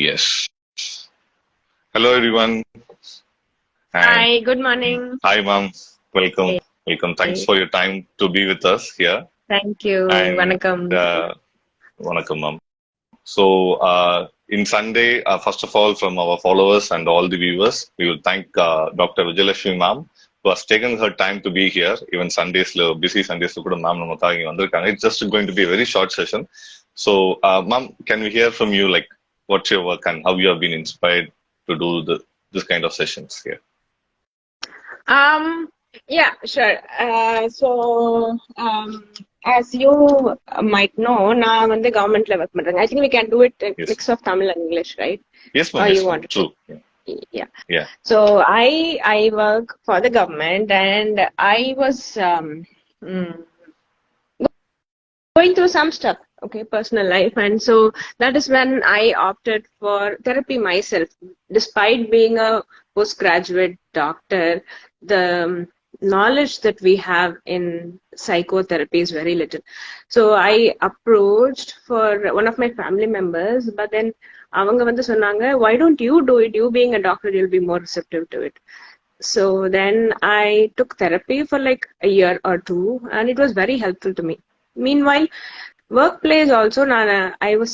Yes. Hello, everyone. And Hi, good morning. hi, ma'am. Welcome. Hey, Welcome. Thanks hey. for your time to be with us here. Thank you. And Vanakkam. Vanakkam, ma'am. So, in Sunday, first of all, from our followers and all the viewers, we will thank Dr. Vijayalakshmi, ma'am, who has taken her time to be here. Even Sundays, busy Sundays, ma'am, it's just going to be a very short session. So, ma'am, can we hear from you, like, what's your work and how you have been inspired to do this kind of sessions here? Yeah, sure. As you might know, now on the government level, I think we can do it a Yes. mix of Tamil and English, right? Yes, ma'am. Or Yes, you ma'am. want True. to? Yeah. Yeah. Yeah. So I work for the government, and I was going through some stuff, okay, personal life, and so that is when I opted for therapy myself. Despite being a postgraduate doctor, the knowledge that we have in psychotherapy is very little. So I approached for one of my family members, but then அவங்க வந்து சொன்னாங்க, why don't you do it? You being a doctor, you'll be more receptive to it. So then I took therapy for like a year or two, and it was very helpful to me. Meanwhile, workplace also, I was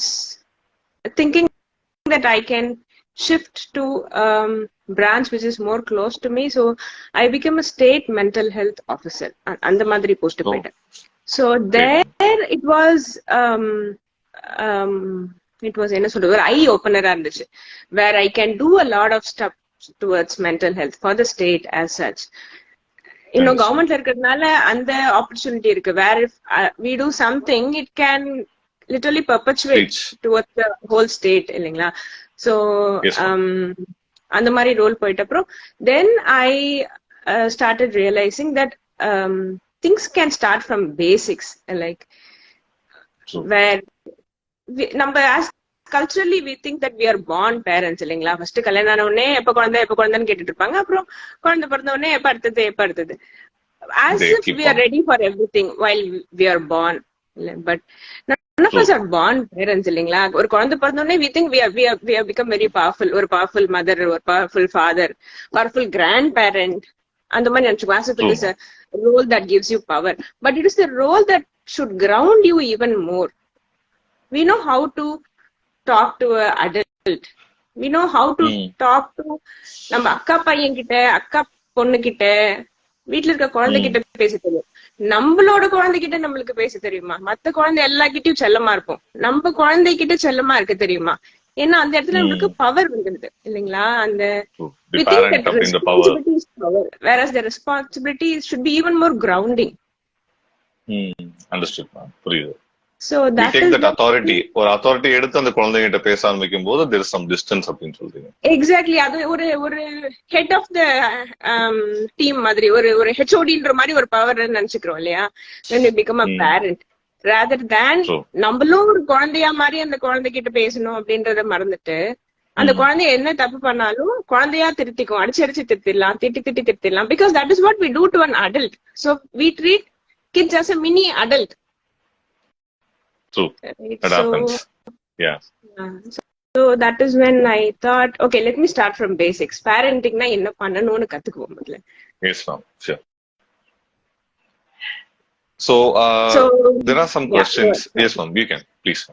thinking that I can shift to branch which is more close to me. So I became a state mental health officer. அந்த மாதிரி post போயிட்டேன். So there it was என்ன சொல்றது, ஒரு ஐ ஓப்பனரா இருந்துச்சு, where I can do a lot of stuff towards mental health for the state as such. இன்னும் கவர்மெண்ட்ல இருக்கிறதுனால அந்த ஆப்பர்ச்சுனிட்டி இருக்கு. வேர் if we do something, it can literally perpetuate towards the whole state, இல்லைங்களா? So அந்த மாதிரி ரோல் போயிட்ட அப்புறம் then I started realizing that things can start from basics, like where நம்ம as culturally we think that we are born parents, இல்லைங்களா? First கல்யாணம் ஆன உடனே எப்ப குழந்தைன்னு கேட்டுட்டு இருப்பாங்க. அப்புறம் குழந்தை பிறந்த உடனே எப்ப அடுத்தது as if we are ready for everything while we are born. But none of us are born parents, இல்லைங்களா? ஒரு குழந்தை பிறந்த உடனே we think we have become very powerful, ஒரு powerful mother, ஒரு powerful father, powerful grandparent. அந்த மாதிரி நினைச்சுக்கோ, as if it is a role that gives you power, but it is the role that should ground you even more. We know how to talk to an adult. We know how to talk to நம்ம அக்கா பையன் கிட்ட, அக்கா பொண்ணு கிட்ட, வீட்டுல இருக்க குழந்தைகிட்ட பேச தெரியும். நம்மளோட குழந்தைகிட்ட நம்மளுக்கு பேச தெரியுமா? மத்த குழந்தை எல்லார்கிட்டயும் செல்லமா இருப்போம். நம்ம குழந்தைகிட்ட செல்லமா இருக்க தெரியுமா? ஏன்னா அந்த இடத்துல நம்மளுக்கு பவர் வந்துடுது, இல்லைங்களா? அந்த we think that responsibility is power, whereas the responsibility should be even more grounding. Understood, ma'am. புரியுது. So we take that authority, or authority எடுத்து அந்த குழந்தைகிட்ட பேச ஆரம்பிக்கும் போது there is some distance அப்படினு சொல்றீங்க. Exactly. அது ஒரு ஹெட் ஆஃப் த டீம் மாதிரி, ஒரு ஹெச்ஓடின்ற மாதிரி ஒரு பவர் நினைச்சுக்கிறோம், இல்லையா? when we become a parent, rather than நம்மளும் ஒரு குழந்தையா மாதிரி அந்த குழந்தைகிட்ட பேசணும் அப்படின்றத மறந்துட்டு, அந்த குழந்தை என்ன தப்பு பண்ணாலும் குழந்தையா திருத்திக்கும், அடிச்சு திருத்திடலாம், திட்டி திருத்திடலாம், because that is what we do to an adult. So we treat kids as a mini adult. True. That happens. Yeah. So that is when I thought, okay, let me start from basics. Parenting na enna pannanonu kathukuvom modla. Yes, ma'am. Sure. So there are some questions. Yes, ma'am. You can, please.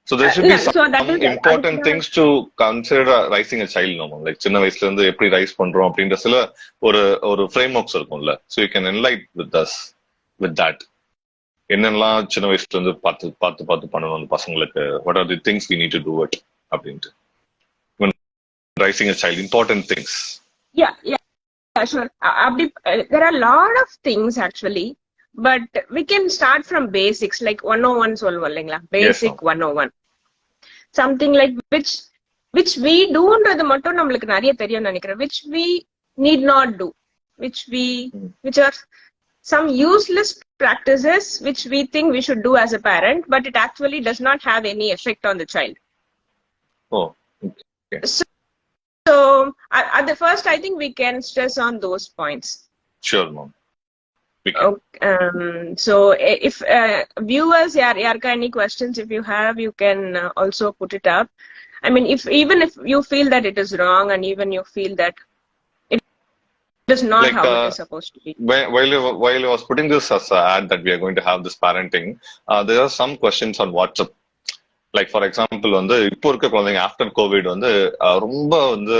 So there should be some important things to consider raising a child, no, like சின்ன வயசுல இருந்து எப்படி rice பண்றோம் அப்படின்ற சில ஒரு frameworks இருக்கும்ல. So you can enlighten with us with that. என்னெல்லாம் சின்ன வயசுல இருந்து பார்த்து பண்ணணும் அந்த பசங்களுக்கு, what are the things we need to do it அப்படின்ட்டு when raising a child, important things. Yeah, sure. There are a lot of things actually, but we can start from basics, like 101 சொல்லுவோம், இல்லைங்களா? Basic 101, something like which we do ன்றது மட்டும் நம்மளுக்கு நிறைய தெரியும் நினைக்கிறேன், which we need not do, which are some useless practices which we think we should do as a parent, but it actually does not have any effect on the child. Oh, okay. So at the first, I think we can stress on those points. Sure, ma'am. So if viewers, yarka any questions if you have, you can also put it up. I mean, even if you feel that it is wrong, and even you feel that it is not like, how it is supposed to be. While I was putting this as an ad that we are going to have this parenting, there are some questions on WhatsApp. Like for example, வந்து இப்போ இருக்க குழந்தைங்க after Covid வந்து ரொம்ப வந்து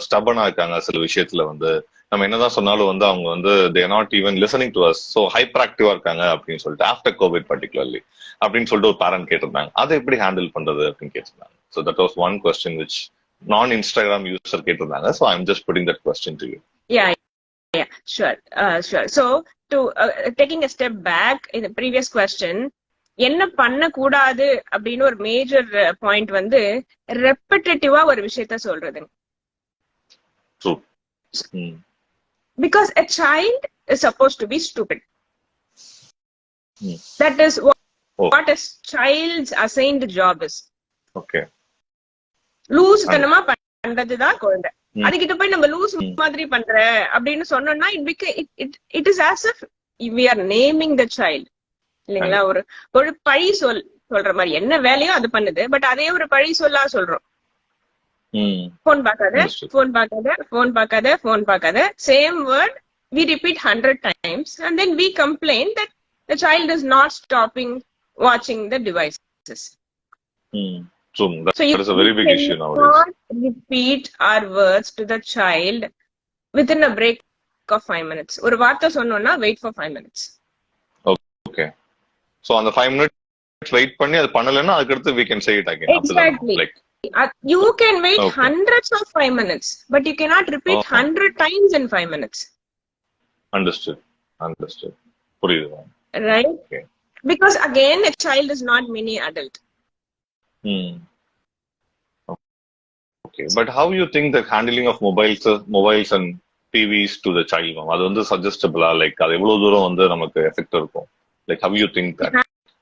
ஸ்டபனா இருக்காங்க. சில விஷயத்துல வந்து நம்ம என்னதான் சொன்னாலும் வந்து அவங்க வந்து they are not even listening to us. So hyper ஆக்டிவா இருக்காங்க அப்படின்னு சொல்லிட்டு ஆஃப்டர் கோவிட் பர்டிகுலர்லி அப்படின்னு சொல்லிட்டு ஒரு பேரண்ட் கேட்டிருந்தாங்க. அதை எப்படி ஹேண்டில் பண்றது அப்படின்னு கேட்டிருந்தாங்க. So that was one question which non-Instagram user கேட்டிருந்தாங்க. So I'm just putting that question to you. Yeah, sure. So to taking a step back in the previous question, என்ன பண்ண கூடாது அப்படின்னு ஒரு மேஜர் பாயிண்ட் வந்து ரெப்பிட்டேட்டிவா ஒரு விஷயத்த சொல்றது. Because a child is supposed to be stupid. That is what a child's assigned job is. Okay. Loose தனமா பண்றதுதான் குழந்தை. அதுகிட்ட போய் நம்ம லூஸ் மாதிரி பண்ற அப்படின்னு சொன்னோம்னா it is as if we are naming the child. இல்லைங்களா? ஒரு பழி சொல்ற மாதிரி என்ன வேலையோ அது பண்ணுது, பட் அதே ஒரு பழி சொல்லா சொல்றோம். போன் பார்க்காத same word we repeat 100 times and then we complain that the child is not stopping watching the devices. So that is a very big issue nowadays. Not repeat our words to the child within a break of 5 minutes. ஒரு வார்த்தை சொன்னோம்னா wait for 5 minutes. Okay. So on the 5 minutes wait பண்ணி அது பண்ணலன்னா அதுக்கு அடுத்து we can say it again. Exactly. Like you can wait hundreds of 5 minutes, but you cannot repeat 100 times in 5 minutes. Understood. புரியுது. Right? Okay. Because again, a child is not mini adult. Okay, but how you think the handling of mobiles and TVs to the child, அது வந்து suggestible like அது எவ்வளவு தூரம் வந்து நமக்கு effect இருக்கும்? Like how you think that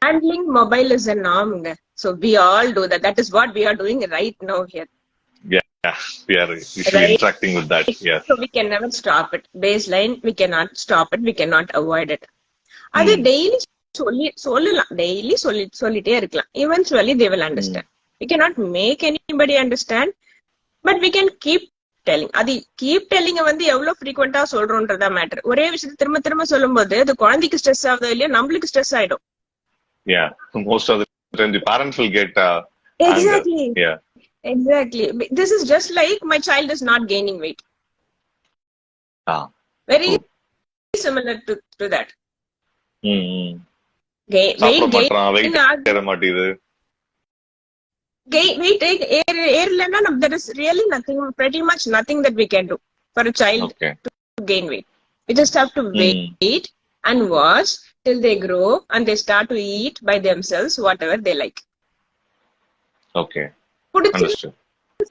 handling mobile is a norm, so we all do that. That is what we are doing right now here. Yeah, we are usually interacting with that. Yes. So we can never stop it. Baseline, we cannot stop it, we cannot avoid it. அது daily சொல்லலாம், daily சொல்லிட்டே இருக்கலாம். Eventually they will understand. We cannot make anybody understand, but we can keep telling. அது keep telling வந்து எவ்வளவு frequent ஆ சொல்றோம்ன்றதா matter. ஒரே விஷயத்தை திரும்ப திரும்ப சொல்லும்போது அது குழந்தைக்கு ஸ்ட்ரெஸ் ஆகுதோ இல்லையோ நம்மளுக்கு ஸ்ட்ரெஸ் ஆயிடும். Yeah, most of the time the parents will get exactly anger. Yeah, exactly. This is just like my child is not gaining weight. Very similar to that. Weight ஏறலன்னா there is really nothing, pretty much nothing that we can do for a child to gain weight. We just have to wait and watch till they grow and they start to eat by themselves whatever they like. Okay. Understood.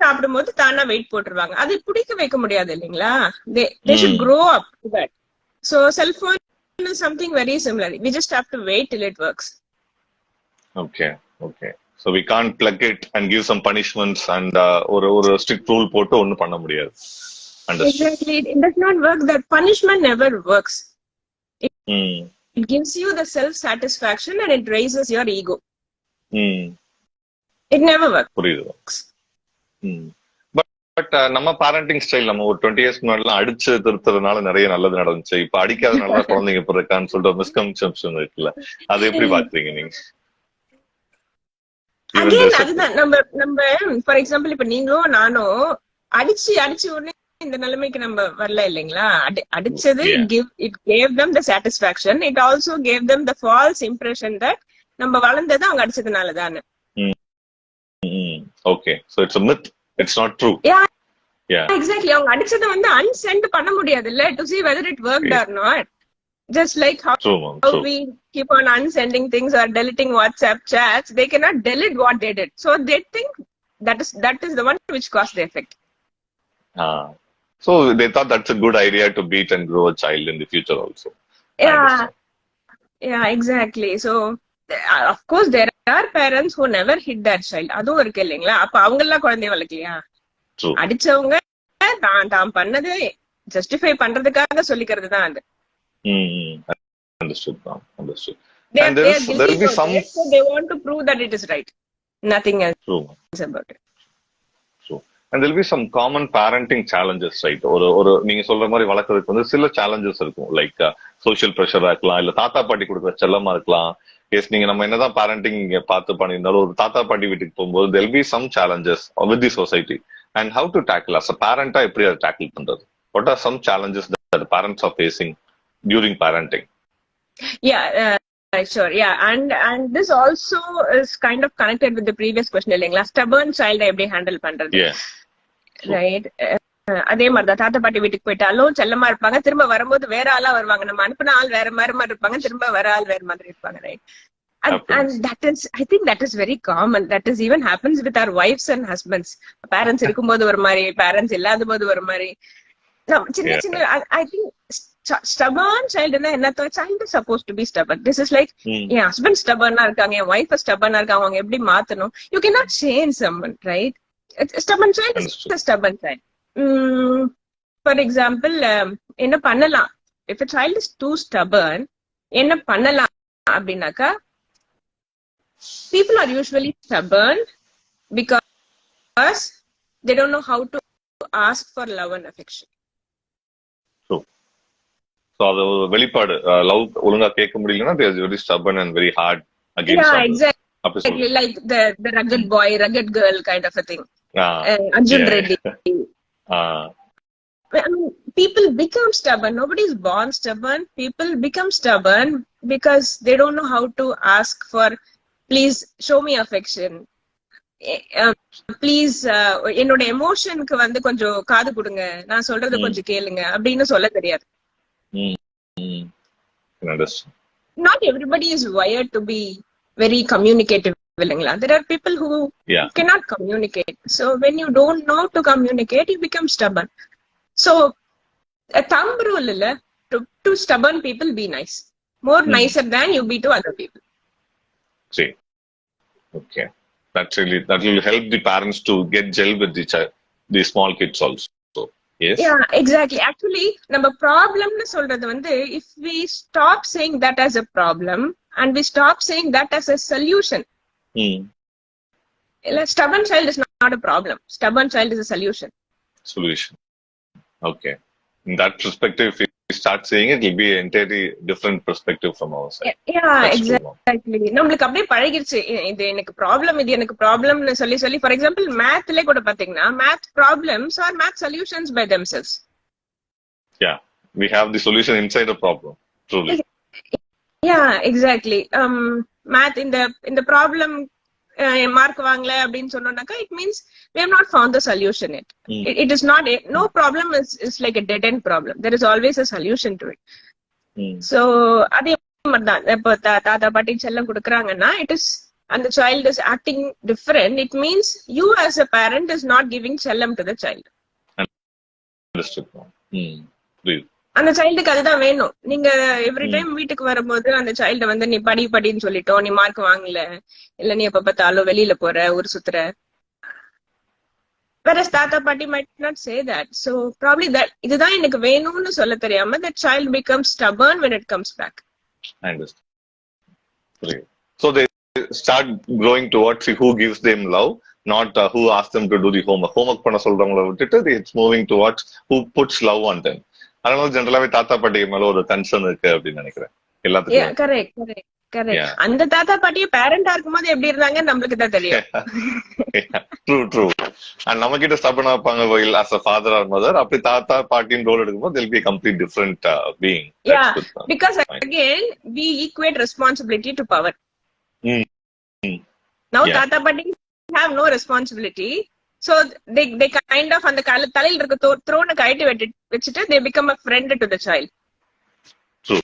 சாப்பிடும்போது தானா wait போட்டுருவாங்க. அது பிடிக்க வைக்க முடியாது இல்லைங்களா? They should grow up to that. So cell phone is something very similar. We just have to wait till it works. Okay. So we can't plug it and give some punishments and ஒரு strict rule போட்டு ஒண்ணும் பண்ண முடியாது. Exactly. It does not work. That punishment never works. It gives you the self-satisfaction and it raises your ego. It never works. But நம்ம parenting style நம்ம ஒரு 20 years முன்னாடிலாம் அடிச்சு திருத்துறதுனால நிறைய நல்லது நடந்துச்சு. இப்ப அடிக்காதனால குழந்தைங்க இப்ப இருக்கான்னு சொல்லிட்டு மிஸ்கன்செப்ஷன் இருக்குல்ல, அது எப்படி பாக்குறீங்க நீங்க? Again, அதுதான் நம்ம ஃபார் எக்ஸாம்பிள் இப்ப நீங்களும் நானும் அடிச்சு உடனே இந்த நிலைமைக்கு நம்ம வரல இல்லைங்களா? அடிச்சது it gave them the satisfaction. It also gave them the false impression that நம்ம வளர்ந்தது அவங்க அடிச்சதுனால தானே. Okay, so it's a myth. It's not true. Yeah, exactly. அவங்க அடிச்சத வந்து unsend பண்ண முடியாது இல்ல, to see whether it worked or not. Just like how we keep on unsending things or deleting WhatsApp chats, they cannot delete what they did. So they think that is the one which caused the effect. So they thought that's a good idea to beat and grow a child in the future also. Yeah, exactly. So of course there are parents who never hit their child. அதுவும் இருக்கு இல்லைங்களா? அப்ப அவங்க எல்லாம் குழந்தைய வளர்க்கலையா? அடிச்சவங்க தான் பண்ணது justify பண்றதுக்காக சொல்லிக்கிறது தான் அது. Understood, ma'am. Understood. They And are there will guilty be for some. that, so they want to prove that it is right. Nothing else True. about it. True. And there will be some common parenting challenges, right? நீங்க சொல்ற மாதிரி வளர்க்கறதுக்கு வந்து சில challenges இருக்கும். Like social ப்ரெஷரா இருக்கலாம், இல்ல தாத்தா பாட்டி கொடுக்குற செல்லமா இருக்கலாம். எஸ், நீங்க நம்ம என்னதான் பேரண்டிங் இங்க பார்த்து பண்ணியிருந்தாலும் ஒரு தாத்தா பாட்டி வீட்டுக்கு போகும்போது there will be some challenges with the society. And how to tackle as a parent எப்படி அதை tackle பண்றது? What are some challenges that the parents are facing during parenting? Yeah, sure. Yeah, and this also is kind of connected with the previous question. இல்லைங்களா, stubborn child எப்படி handle பண்றது? Yeah. Right. அதே மாதிரிதான் தாத்தா பாட்டி வீட்டுக்கு போயிட்டாலும் செல்லமா இருப்பாங்க, திரும்ப வரும்போது வேற ஆளா வருவாங்க. நம்ம அனுப்பின ஆள் வேற மாதிரி இருப்பாங்க, திரும்ப வர ஆள் வேற மாதிரி இருப்பாங்க. Right. And that is, I think that is very common. That is even happens with our wives and husbands. Parents இருக்கும்போது ஒரு மாதிரி, parents இல்லாத போது ஒரு மாதிரி. சின்ன சின்ன, I think stubborn child na enna child is supposed to be stubborn. This is like N husband stubborn ஆ இருக்காங்க, என் wife stubborn ஆ இருக்காங்க, அவங்க எப்படி மாத்தணும்? You cannot change someone, right? A stubborn child is a stubborn child. For example, என்ன பண்ணலாம்? If a child is too stubborn, என்ன பண்ணலாம் அப்படின்னாக்கா, people are usually stubborn because they don't know how to ask for love and affection. So அது ஒரு வெளிப்பாடு, love ஒழுங்கா கேட்க முடியலன்னா they are very stubborn and very hard against yeah, others. exactly. Like the rugged boy, rugged girl kind of a thing. Arjun Reddy. I mean, people become stubborn. Nobody is born stubborn. People become stubborn because they don't know how to ask for, please show me affection. Please, என்னோட எமோஷனுக்கு வந்து கொஞ்சம் காது கொடுங்க, நான் சொல்றது கொஞ்சம் கேளுங்க அப்படின்னு சொல்ல தெரியாது. Not everybody is wired to be very communicative. There are people who cannot communicate. So when you don't know to communicate, you become stubborn. So a thumb rule illa, to stubborn people, be nice. More nicer than you be to other people. See, okay, that will help the parents to get gel with the small kids also. Yes. Yeah, exactly. Actually, நம்ம ப்ராப்ளம்னு சொல்றது வந்து, if we stop saying that as a problem and we stop saying that as a solution. Stubborn child is not a problem. Stubborn child is a solution. Okay. In that perspective, if we start saying it, it will be an entirely different perspective from our side. Yeah, exactly. நம்மளுக்கு அப்படியே பழகிருச்சு, இது எனக்கு ப்ராப்ளம்னு சொல்லி for example மேத்ல கூட பாத்தீங்கன்னா, math problems are math solutions by themselves. Yeah, we have the solution inside the problem. Truly. Yeah, exactly. Math in the problem mark வாங்கல அப்படின்னு சொன்னோம்னாக்கா, it means we have not found the solution yet. It is not no problem is like a dead end problem. There is always a solution to it. So அதே மாதிரி தான், இப்போ தாத்தா பாட்டி செல்லம் கொடுக்குறாங்கன்னா, it is, and the child is acting different, it means you as a parent is not giving செல்லம் to the child. அந்த சைல்டுக்கு அதுதான் வேணும். நீங்க எவ்ரி டைம் வீட்டுக்கு வரும்போது அந்த சைல்ட வந்து நீ படின்னு சொல்லிட்டோம், நீ மார்க் வாங்கல, இல்ல நீ எப்ப பார்த்தாலும் வெளியில போற, ஊர் சுத்துற. Whereas தாத்தா பாட்டி might not say that. So probably that இதுதான் எனக்கு வேணும்னு சொல்ல தெரியாம that child becomes stubborn when it comes back. I understand. So they start growing towards who gives them love, not who asks them to do the homework. Homework பண்ண சொல்றவங்கள விட்டுட்டு it's moving towards who puts love on them. அதனால ஜெனரலாவே தாத்தா பாட்டி மேல ஒரு concern இருக்கு அப்படின்னு நினைக்கிறேன் எல்லாத்துக்கும். கரெக்ட். அந்த தாத்தா பாட்டியே பேரண்டா இருக்கும்போது எப்படி இருந்தாங்க நம்மளுக்கு தான் தெரியும். ட்ரூ. அண்ட் நம்ம கிட்ட ஸ்டபர்னா இருப்பாங்க as a father or mother. அப்படி தாத்தா பாட்டின் ரோல் எடுக்கும்போது they'll be a complete different being. Yeah, because again we equate responsibility to power. Now தாத்தா பாட்டி have no responsibility. So they kind of அந்த தலையில இருக்க த்ரோனை கழட்டி வச்சுட்டு they become a friend to the child. True.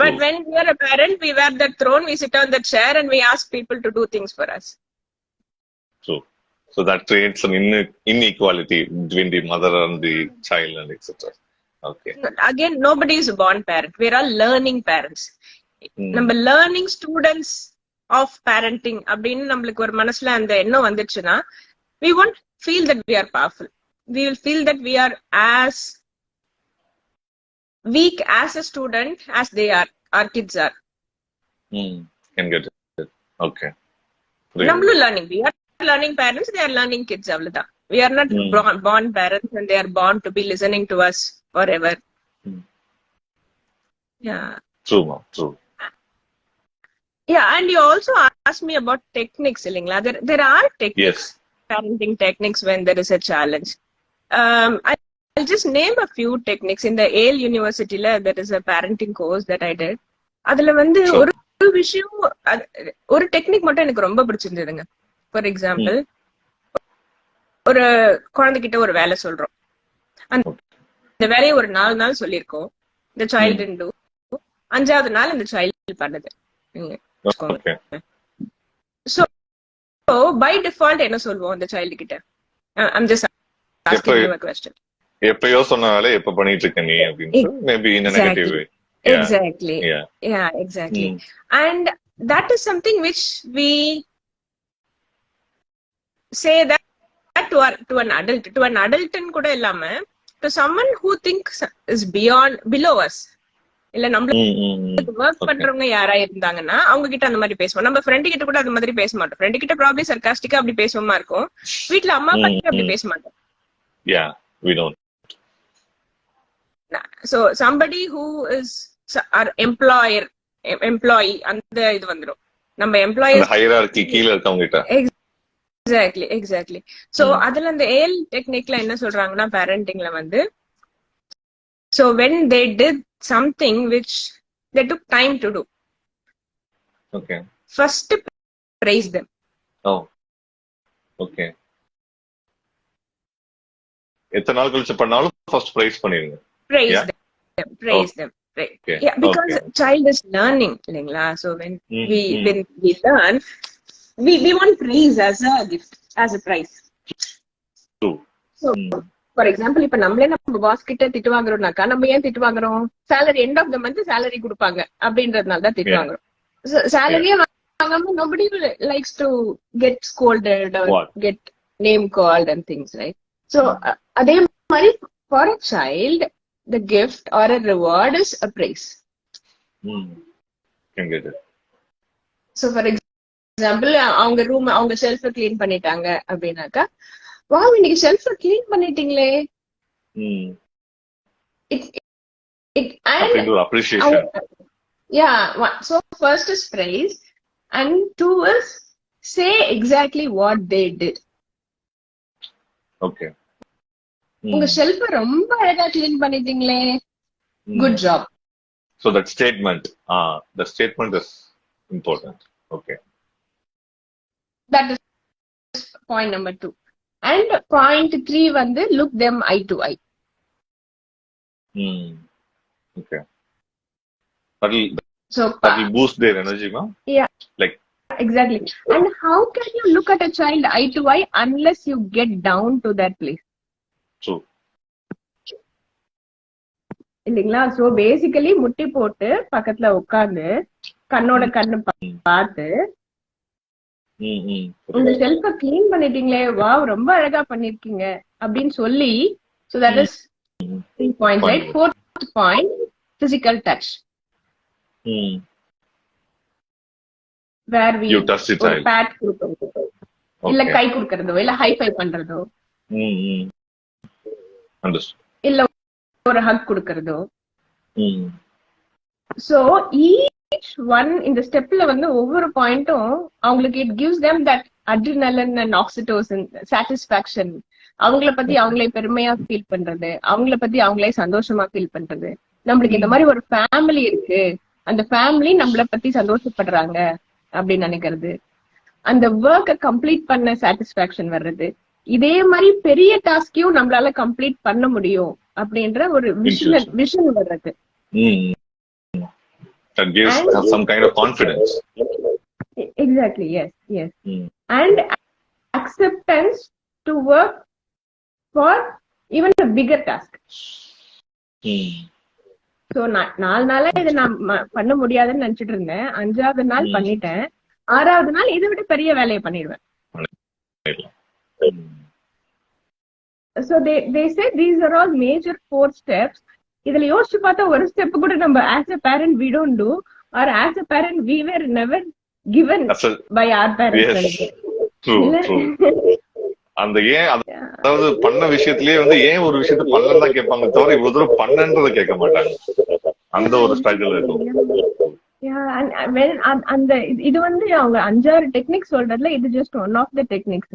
But when we are a parent, we wear that throne, we sit on that chair and we ask people to do things for us. True. So that creates an inequality between the mother and the child and etc. Okay. Again, nobody is a born parent. We are all learning parents. நம்ம learning students of parenting அப்படின்னு நம்மளுக்கு ஒரு மனசுல அந்த எண்ணம் வந்துச்சுன்னா, we won't feel that we are powerful. We will feel that we are as weak as a student as they are. our kids are. Can get it. Okay. Namlu learning. We are learning parents, they are learning kids. We are not born parents and they are born to be listening to us forever. Yeah. True, ma'am. True. Yeah, and you also asked me about techniques. There are techniques, Yes. parenting techniques when there is a challenge. I'll just name a few techniques. In the Yale University, there is a parenting course that I did. அதுல வந்து ஒரு விஷயம் ஒரு technique மட்டும் எனக்கு ரொம்ப பிடிச்சிருந்ததுங்க. For example, ஒரு குழந்தைகிட்ட ஒரு வேலை சொல்றோம், அந்த வேலையை ஒரு 4 நாள் சொல்லியிருக்கோம், இந்த சைல்டு டூ 5வது நாள் இந்த சைல்டு பண்ணுது. சோ பை டிஃபால்ட் என்ன சொல்வோம் அந்த சைல்டு கிட்ட? I'm just asking you a question. எப்பயோ சொன்ன வேலை எப்ப பண்ணிட்டு இருக்க நீ அப்படின்னு, maybe in a negative way. Exactly. Yeah, exactly. And that is something which we say that to an adult and kuda illama, to someone who thinks is below us. இல்ல நம்மளுக்கு ஒர்க் பண்றவங்க யாரா இருந்தாங்கன்னா அவங்க கிட்ட அந்த மாதிரி பேசுவோம். நம்ம ஃப்ரெண்டு கிட்ட கூட அந்த மாதிரி பேச மாட்டோம். ஃப்ரெண்டு கிட்ட ப்ராப்ளி சர்காஸ்டிக்கா அப்படி பேசுவோமா இருக்கும். வீட்டுல அம்மா அப்பா கிட்ட அப்படி பேச மாட்டோம். Yeah, we don't. So somebody who is our employee அந்த இது வந்துரும். நம்ம எம்ப்ளாயி ஹையரார்கி கீழ இருக்கவங்க கிட்ட. Exactly. So அதுல அந்த ஏல் டெக்னிக்ல என்ன சொல்றாங்கன்னா பேரண்டிங்ல வந்து, so when they did something which they took time to do, okay, first praise them. Oh, okay. எத்தனை நாள் கழிச்சு பண்ணாலும் ஃபர்ஸ்ட் பிரைஸ் பண்ணிருங்க. Praise them. Right. Okay. Yeah, because child is learning, இல்லைங்களா? So when we learn, we want praise as a gift, as a prize. True. So for example, இப்ப நம்ம pass கிட்ட திட்டு வாங்குறோம்னாக்கா, நம்ம ஏன் திட்டு வாங்குறோம்? salary end of the month salary கொடுப்பாங்க அப்படின்றதுனால தான் திட்டு வாங்குறோம். salary வாங்காம nobody likes to get scolded or get name called and things, right? So அதே மாதிரி for a child, the gift or a reward is a praise. Can get it. So for example, அவங்க room அவங்க shelf clean பண்ணிட்டாங்க அப்படின்னாக்கா, wow இன்னைக்கு shelf clean பண்ணிட்டீங்களே. And appreciation. Yeah, so first is praise and 2 is say exactly what they did. Okay. உங்க shelf ரொம்ப அழகா clean பண்ணிட்டீங்களே, good job. So that statement is important. Okay. That is point number 2. And point 3 வந்து look them eye to eye. Okay. That will boost their energy, ma'am. Yeah. Like exactly. And how can you look at a child eye to eye unless you get down to that place? True. இல்லைங்களா? So basically முட்டி போட்டு பக்கத்துல உட்கார்ந்து கண்ணோட கண்ணு பார்த்து, உங்க shelf clean பண்ணிட்டீங்களே, wow ரொம்ப அழகா பண்ணிருக்கீங்க அப்படின்னு சொல்லி. So that is 3 points, right? 4th point, physical touch. Where we you touch the child. pat கொடுக்கறதோ இல்ல கை கொடுக்கறதோ இல்ல ஹை ஃபை பண்றதோ, இல்ல ஒரு ஹக் கொடுக்கறதோ. So each one இந்த ஸ்டெப்ல வந்து ஒவ்வொரு பாயிண்டும் அவங்களுக்கு it gives them that adrenaline and oxytocin satisfaction. அவங்கள பத்தி அவங்களே பெருமையா ஃபீல் பண்றது, அவங்கள பத்தி அவங்களே சந்தோஷமா ஃபீல் பண்றது. நம்மளுக்கு இந்த மாதிரி ஒரு ஃபேமிலி இருக்கு, அந்த ஃபேமிலி நம்மள பத்தி சந்தோஷப்படுறாங்க அப்படின்னு நினைக்கிறது, அந்த ஒர்க்கை கம்ப்ளீட் பண்ண சாட்டிஸ்பாக்சன் வர்றது. இதே மாதிரி பெரிய டாஸ்கையும் நம்மளால கம்ப்ளீட் பண்ண முடியும் அப்படின்ற ஒரு விஷன் வர்றது. That gives some kind of confidence. Exactly, yes. And acceptance to work for even a bigger task. So 4 நாளா இதை நான் பண்ண முடியாதுன்னு நினைச்சிட்டு இருந்தேன். 5வது நாள் பண்ணிட்டேன். 6வது நாள் இதை விட பெரிய வேலையை பண்ணிடுவேன். So they say these are all major 4 steps இதுல யோசிச்சு பார்த்தா ஒரு ஸ்டெப் கூட நம்ம as a parent we don't do, or as a parent we were never given by our parents. அந்த ஏன் அதாவது பண்ண விஷயத்திலேயே வந்து ஏன் ஒரு விஷயத்த பண்ணலன்னு தான் கேட்பாங்க தவிர இவ்வளவு தூரம் பண்ணன்றதை கேட்க மாட்டாங்க. அந்த ஒரு ஸ்ட்ரகிள் இருக்கும். அந்த இது வந்து அவங்க 5-6 டெக்னிக்ஸ் சொல்றதுல இது just one of the techniques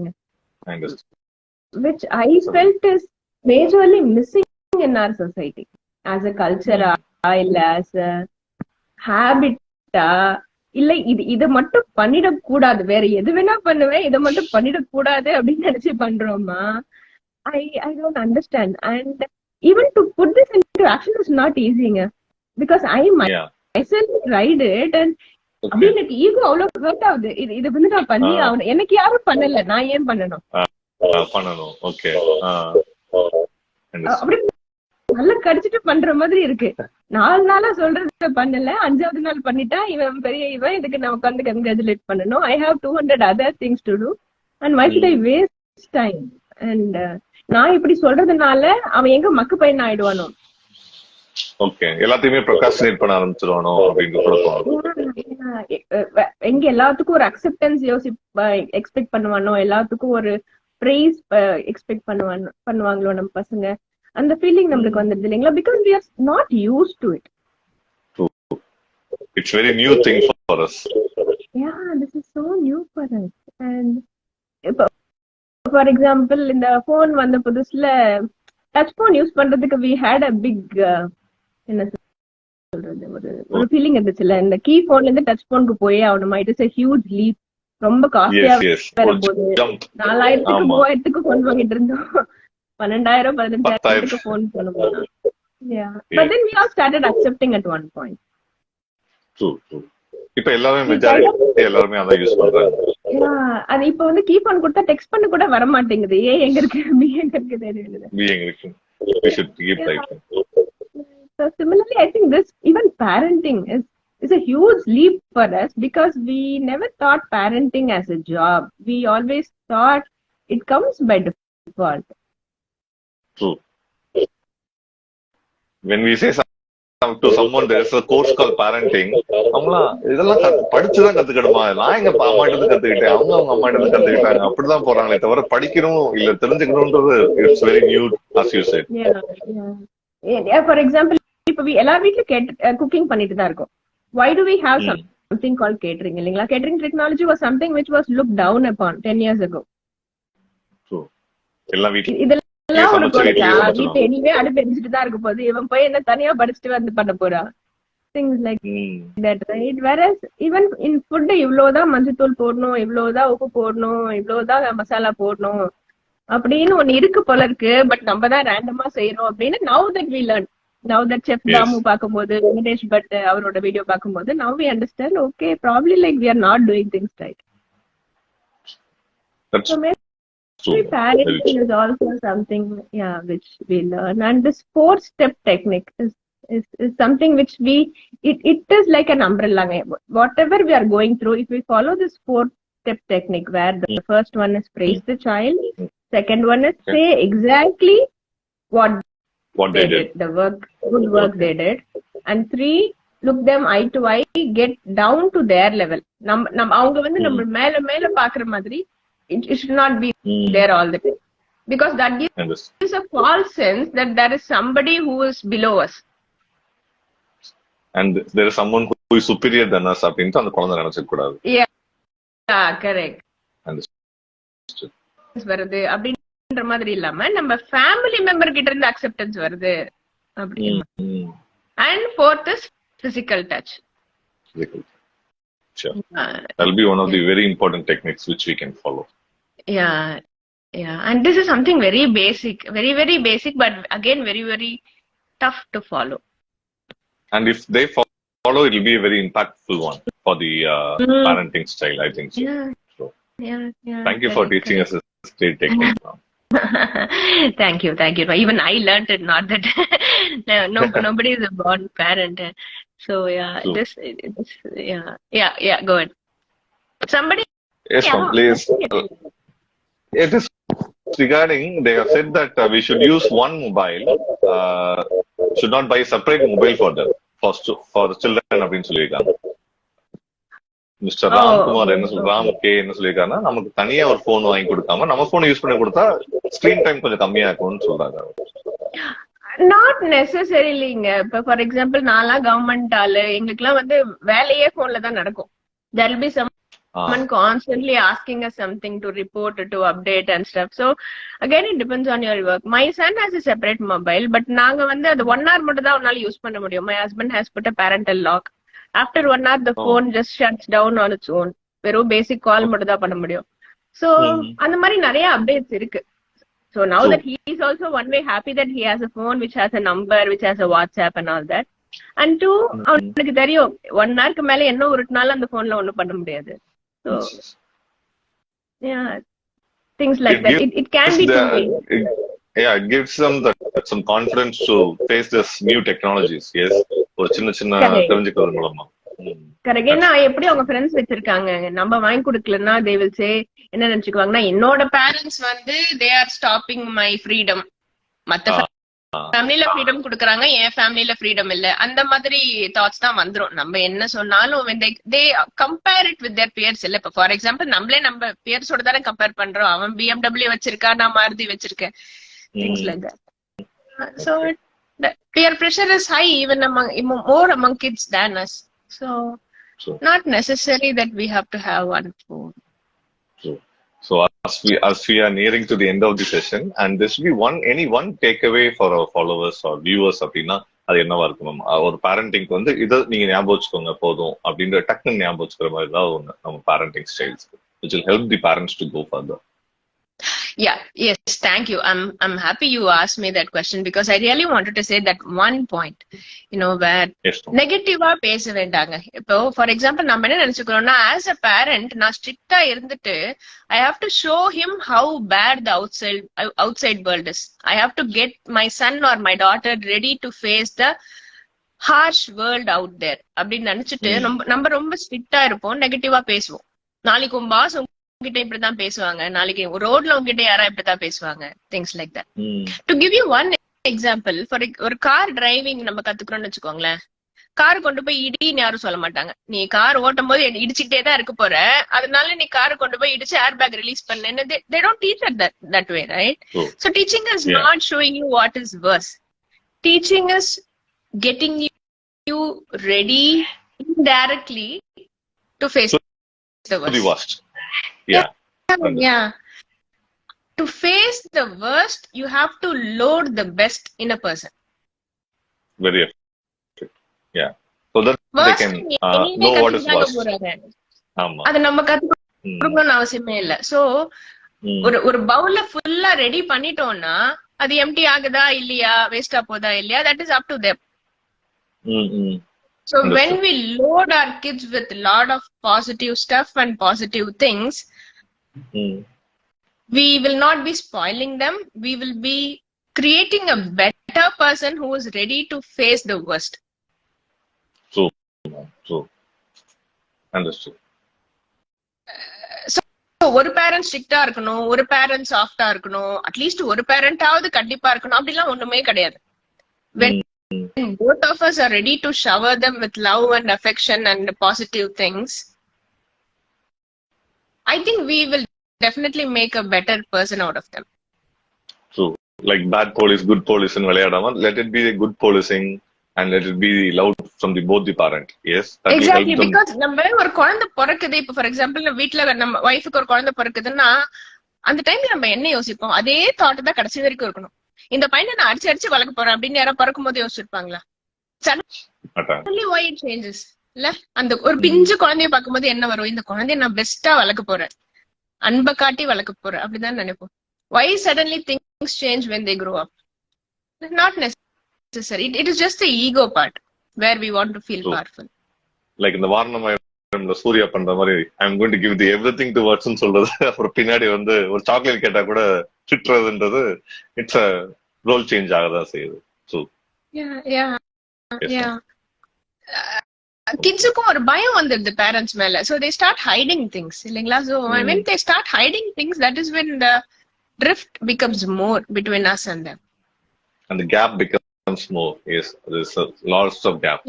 which I felt is majorly missing in our society as a culture, இல்ல as a habit, இல்ல இத மட்டும் பண்ணிடக்கூடாது, வேற எது வேணா பண்ணுவேன், இதை மட்டும் பண்ணிடக்கூடாது அப்படின்னு நினைச்சு பண்றோமா? I don't understand. And even to put this into action is not easy, because I myself tried it, and அப்படி எனக்கு ஈகோ அவ்வளவு ஹர்ட் ஆகுது. இது வந்து நான் பண்ணி ஆகணும், எனக்கு யாரும் பண்ணல, நான் ஏன் பண்ணணும்? ஓகே, அப்படி நல்லா கடிச்சிட்டு பண்ற மாதிரி இருக்கு. 4 நாளா சொல்றத பண்ணல, 5வது நாள் பண்ணிட்டா இவன் பெரிய இவன், இதுக்கு நான் உட்காந்து கங்க்ராச்சுலேட் பண்ணணும். I have 200 other things to do, and why should I waste time? And நான் இப்படி சொல்றதுனால அவன் எங்க மக்கு பையன் ஆயிடுவானோ, ஓகே, எல்லாத்தையுமே ப்ரோக்ராஸ்டினேட் பண்ண ஆரம்பிச்சிடுவானோ அப்படின்னு எங்க எல்லாத்துக்கும் ஒரு அக்செப்டன்ஸ் எக்ஸ்பெக்ட் பண்ணுவானோ, எல்லாத்துக்கும் ஒரு பிரைஸ் எக்ஸ்பெக்ட் பண்ணுவாங்களோ நம்ம பசங்க. அந்த ஃபீலிங் நம்மளுக்கு வந்துடுது இல்லைங்களா? Because we are not used to it. It's very new thing for us. Yeah, this is so new for us. And for example, இந்த phone வந்த புதுசுல டச் phone யூஸ் பண்றதுக்கு we had a big என்ன சொல்றது, ஒரு feeling இருந்துச்சுல்ல. இந்த key போன்ல இருந்து டச் போனுக்கு போய் அவனுமா, it is a huge leap. ரொம்ப காஸ்ட்லியா வரும்போது 4000க்கு 3000க்கு போன் வாங்கிட்டு இருந்தோம். 12,000 15,000க்கு போன் பண்ணுவோம். But then we all started accepting at one point. True. இப்ப எல்லாமே மெஜாரிட்டி எல்லாரும் அத யூஸ் பண்றாங்க. அது இப்ப வந்து கீ போன் கொடுத்தா டெக்ஸ்ட் பண்ண கூட வர மாட்டேங்குது. ஏ எங்க இருக்கு, பி எங்க இருக்கு தெரியல. பி எங்க இருக்கு, we should keep typing. So similarly, I think this even parenting is a huge leap for us, because we never thought parenting as a job. We always thought it comes by default. True. When we say to someone there is a course called parenting, அவங்களா இதெல்லாம் படிச்சுதான் கத்துக்கணுமா, நான் எங்க அம்மா கிட்ட கத்துக்கிட்டேன், அவங்க அம்மா கிட்ட கத்துக்கிட்டாங்க, அப்படிதான் போறாங்களே தவிர படிக்கணும் இல்ல தெரிஞ்சுக்கணும்ன்றது it's very new as you said. Yeah, for example, இப்ப எல்லா வீட்ல குக்கிங் பண்ணிட்டு தான் இருக்கோம். Why do we have something called catering? இல்லைங்களா? Catering technology was something which was looked down upon 10 years ago. True. எல்லா வீட்ல இதெல்லாம் ஒரு வீட்டு எனிவே அடுப்பு எரிஞ்சிட்டு தான் இருக்க போகுது, இவன் போய் என்ன தனியா படிச்சுட்டு வந்து பண்ண போறா? Things like that, right? Whereas even in food, இவ்வளவுதான் மஞ்சத்தூள் போடணும், இவ்வளவுதான் உப்பு போடணும், இவ்வளவுதான் மசாலா போடணும் அப்படின்னு ஒண்ணு இருக்கு போல இருக்கு. பட் நம்ம தான் ரேண்டமா செய்யறோம் அப்படின்னு now that we learn. Now that Chef Damu பார்க்கும்போது, வெங்கடேஷ் பட் அவரோட வீடியோ பார்க்கும்போது, now we understand, okay, probably like we are not doing things right. That's so maybe parenting is also something, which we learn. And this 4-step technique is something which it is like an umbrella. Whatever we are going through, if we follow this 4-step technique, where the first one is praise the child, second one is say exactly what they did, the good work they did, and 3, look them eye to eye, get down to their level. அவங்க வந்து நம்ம மேல மேல பாக்குற மாதிரி it should not be there all the time, because that gives a false sense that there is somebody who is below us and there is someone who is superior than us அப்படினு அந்த குழந்தை நினைச்சிக்க கூடாது. correct. வருது அப்படின்ற மாதிரி இல்லாம நம்ம family member கிட்ட இருந்து அக்செப்டன்ஸ் வருது அப்படின்னு. And 4th is physical touch. Sure. That'll be one of the very important techniques which we can follow. Yeah. And this is something very basic, very, very basic, but again, very, very tough to follow. And if they follow, it will be a very impactful one for the parenting style, I think so. Yeah. Thank you for teaching us this great technique. Thank you. Even I learned it, not that nobody is a born parent. So this go ahead. Somebody. Yes, please. It is regarding, they have said that we should use one mobile should not buy a separate mobile for them for children அப்படின்னு சொல்லியிருக்காங்க. Mister Ramkumar என்ன Ram K என்ன சொல்லியிருக்காருன்னா, நமக்கு தனியா ஒரு phone வாங்கி கொடுக்காம நம்ம போன் யூஸ் பண்ணி கொடுத்தா ஸ்கிரீன் டைம் கொஞ்சம் கம்மியா இருக்கும்னு சொல்றாங்க. நாட் நெசசரிலிங்க. இப்ப ஃபார் எக்ஸாம்பிள் நான்லாம் கவர்மெண்ட் ஆளு, எங்களுக்கு எல்லாம் வந்து வேலையே போன்ல தான் நடக்கும். there will be someone constantly asking us something to report, to update and stuff. So again it depends on your work. My son has a separate mobile, but நாங்க வந்து அது 1 hour மட்டும் தான் அவனால யூஸ் பண்ண முடியும். My husband has put a parental lock. After 1 hour the phone just shuts down on its own. வெறும் பேசிக் கால் மட்டும் தான் பண்ண முடியும். So அந்த மாதிரி நிறைய அப்டேட்ஸ் இருக்கு. So now that he is also one way happy that he has a phone which has a number, which has a WhatsApp and all that. And two, அவனுக்கு தெரியும் 1 hourக்கு மேல என்ன உருட்டினாலும் அந்த போன்ல ஒண்ணும் பண்ண முடியாது. So yeah, things like that. It can be it gives them some confidence to face this new technologies. Yes, ஒரு சின்ன தெரிஞ்சுக்கிறது மூலமா. கரெக்ட். ஏன்னா எப்படி அவங்க ஃப்ரெண்ட்ஸ் வச்சிருக்காங்க, நம்ம வாங்கி கொடுக்கலன்னா they will say என்ன நினைச்சுக்குவாங்கன்னா, என்னோட பேரண்ட்ஸ் வந்து they are stopping my freedom. மத்த ஃபேமிலில ஃப்ரீடம் கொடுக்கறாங்க, என் ஃபேமிலில ஃப்ரீடம் இல்ல, அந்த மாதிரி தாட்ஸ் தான் வந்துரும். நம்ம என்ன சொன்னாலும் when they compare it with their peers இல்ல. இப்ப ஃபார் எக்ஸாம்பிள் நம்மளே நம்ம பியர்ஸோட தானே கம்பேர் பண்றோம். அவன் BMW வச்சிருக்கா, நான் மாருதி வச்சிருக்கேன், things like that. So the peer pressure is high even more among kids than us. So not necessary that we have to have one phone. So as we are nearing to the end of the session, and this will be one takeaway for our followers or viewers அப்படின்னா அது என்னவா இருக்கும் ma'am? ஒரு பேரண்டிங்க்கு வந்து இதை நீங்க ஞாபகம் வச்சுக்கோங்க போதும் அப்படின்ற டக்குன்னு ஞாபகம் வச்சுக்கிற மாதிரி தான் ஒண்ணு நம்ம parenting styles which will help the parents to go further. Yeah, yes, thank you. I'm happy you asked me that question because I really wanted to say that one point, where நெகட்டிவா பேச வேண்டாங்க. இப்போ for example நம்ம என்ன நினைச்சுக்கிறோம்னா, as a parent நான் ஸ்ட்ரிக்டா இருந்துட்டு I have to show him how bad the outside world is. I have to get my son or my daughter ready to face the harsh world out there அப்படின்னு நினைச்சிட்டு நம்ம ரொம்ப ஸ்ட்ரிக்டா இருப்போம், நெகட்டிவா பேசுவோம். நாளைக்கு உன் பாஸ் உங்ககிட்ட இப்படிதான் பேசுவாங்க, நாளைக்கு ரோட்ல உங்ககிட்ட யாரா இப்படிதான் பேசுவாங்க, things like that. To give you one example, for ஒரு கார் டிரைவிங் நம்ம கத்துக்கிறோம்னு வச்சுக்கோங்களேன், கார் கொண்டு போய் இடின்னு யாரும் சொல்ல மாட்டாங்க. நீ கார் ஓட்டும் போது இடிச்சுக்கிட்டே தான் இருக்க போற, அதனால நீ கார் கொண்டு போய் இடிச்சு ஏர் பேக் ரிலீஸ் பண்ணு. they don't teach it that way, right? So teaching is not showing you what is worse. Teaching is getting you ready indirectly to face the worst. Yeah. To face the worst, you have to load the best in a person. Very effective. Yeah. So that they can know what is worst. அது நம்ம கத்துக்கணும்னு அவசியமே இல்ல. So ஒரு பவுல ஃபுல்லா ready பண்ணிட்டோம்னா அது எம்டி ஆகுதா இல்லையா, வேஸ்டா போதா இல்லையா, that is up to them. So when we load our kids with a lot of positive stuff and positive things, we will not be spoiling them. We will be creating a better person who is ready to face the worst. So understood. So ஒரு parent ஸ்ட்ரிக்டா இருக்கணும், ஒரு parent சாஃப்டா இருக்கணும், at least ஒரு பேரண்டாவது கண்டிப்பா இருக்கணும் அப்படிலாம் ஒண்ணுமே கிடையாது. When both of us are ready to shower them with love and affection and positive things, I think we will definitely make a better person out of them. So like bad police, good police in vilayadama, let it be a good policing and let it be loud from both the parent. Yes, exactly, because நம்ம ஒரு குழந்தை பிறக்குது, இப்ப for example வீட்ல நம்ம வைஃப்க்கு ஒரு குழந்தை பிறக்குதுன்னா அந்த டைம்ல நம்ம என்ன யோசிப்போம், அதே தாட் தான் கடைசி வரைக்கும் இருக்கணும். இந்த பையனை நான் அடிச்சு வளர்க்க போறேன் அப்படின்னு யாராவது பறக்கும் போது யோசிச்சிருப்பாங்களா? Suddenly why it changes இல்ல? அந்த ஒரு பிஞ்சு குழந்தைய பார்க்கும்போது என்ன வரும், இந்த குழந்தைய நான் பெஸ்டா வளர்க்க போறேன், அன்பை காட்டி வளர்க்க போறேன் அப்படிதான் நினைப்போம். Why suddenly things change when they grow up? Not necessary. It is just the ego part where we want to feel powerful. Like இந்த வாரணம் சூர்யா பண்ற மாதிரி I am going to give the everything to words ன்னு சொல்றது, அப்புறம் பின்னாடி வந்து ஒரு chocolate கேட்டா கூட திட்டுறதுன்றது இட்ஸ் a ரோல் சேஞ்ச் ஆகதான் செய்யுது. So yeah. கிட்ஸுக்கும் ஒரு பயம் வந்துடுது பேரண்ட்ஸ் மேல. So they start hiding things இல்லைங்களா? So when they start hiding things, that is when the drift becomes more between us and them. And the gap becomes becomes more. Yes, there's lots of gap.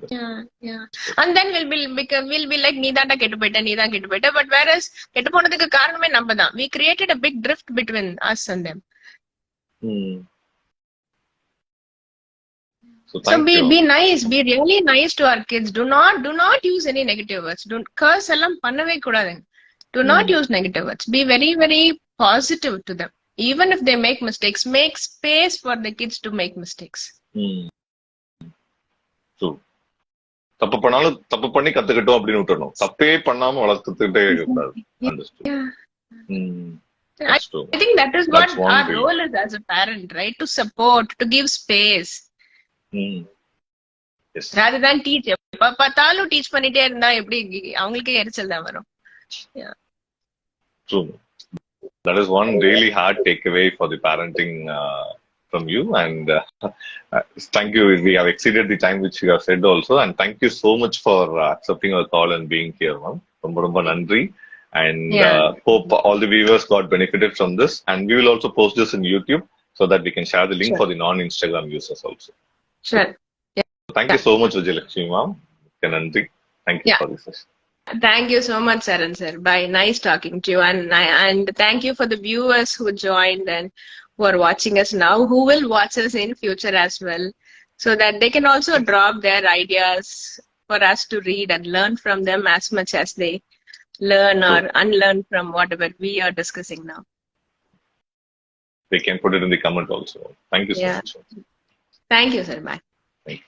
Yeah. And then we'll be like, நீதான்டா கெட்டு போயிட்ட. But whereas கெட்டு போனதுக்கு காரணமே நம்ம தான். We created a big drift between us and them. So be nice. Be really nice to our kids. Do not use any negative words. Don't curse எல்லாம் பண்ணவே கூடாதுங்க. Do not use negative words. Be very, very positive to them. Even if they make mistakes, make space for the kids to make mistakes. True. தப்பு பண்ணாலும் தப்பு பண்ணி கத்துக்கிட்டோம் அப்படின்னு விட்டுறணும். தப்பே பண்ணாம வளர்த்துட்டே இருக்கக்கூடாது. Understood. I think that is what our role is as a parent, right? To support, to give space. Yes. Rather than teach. எப்ப பார்த்தாலும் டீச் பண்ணிட்டே இருந்தா எப்படி அவங்களுக்கே எரிச்சல் தான் வரும். True. That is one really hard takeaway for the parenting from you, and thank you. We have exceeded the time which you have said also, and thank you so much for accepting our call and being here, ma'am. Romba nandri, and hope all the viewers got benefited from this, and we will also post this in YouTube so that we can share the link for the non-Instagram users also. Sure. Thank you so much, Vijayalakshmi, ma'am. Nandri. Thank you for this session. Thank you so much, Saran sir. Bye. Nice talking to you, and thank you for the viewers who joined and who are watching us now, who will watch us in future as well, so that they can also drop their ideas for us to read and learn from them as much as they learn or unlearn from whatever we are discussing now. They can put it in the comment also. Thank you so much. Thank you, sir. Bye. Thank you.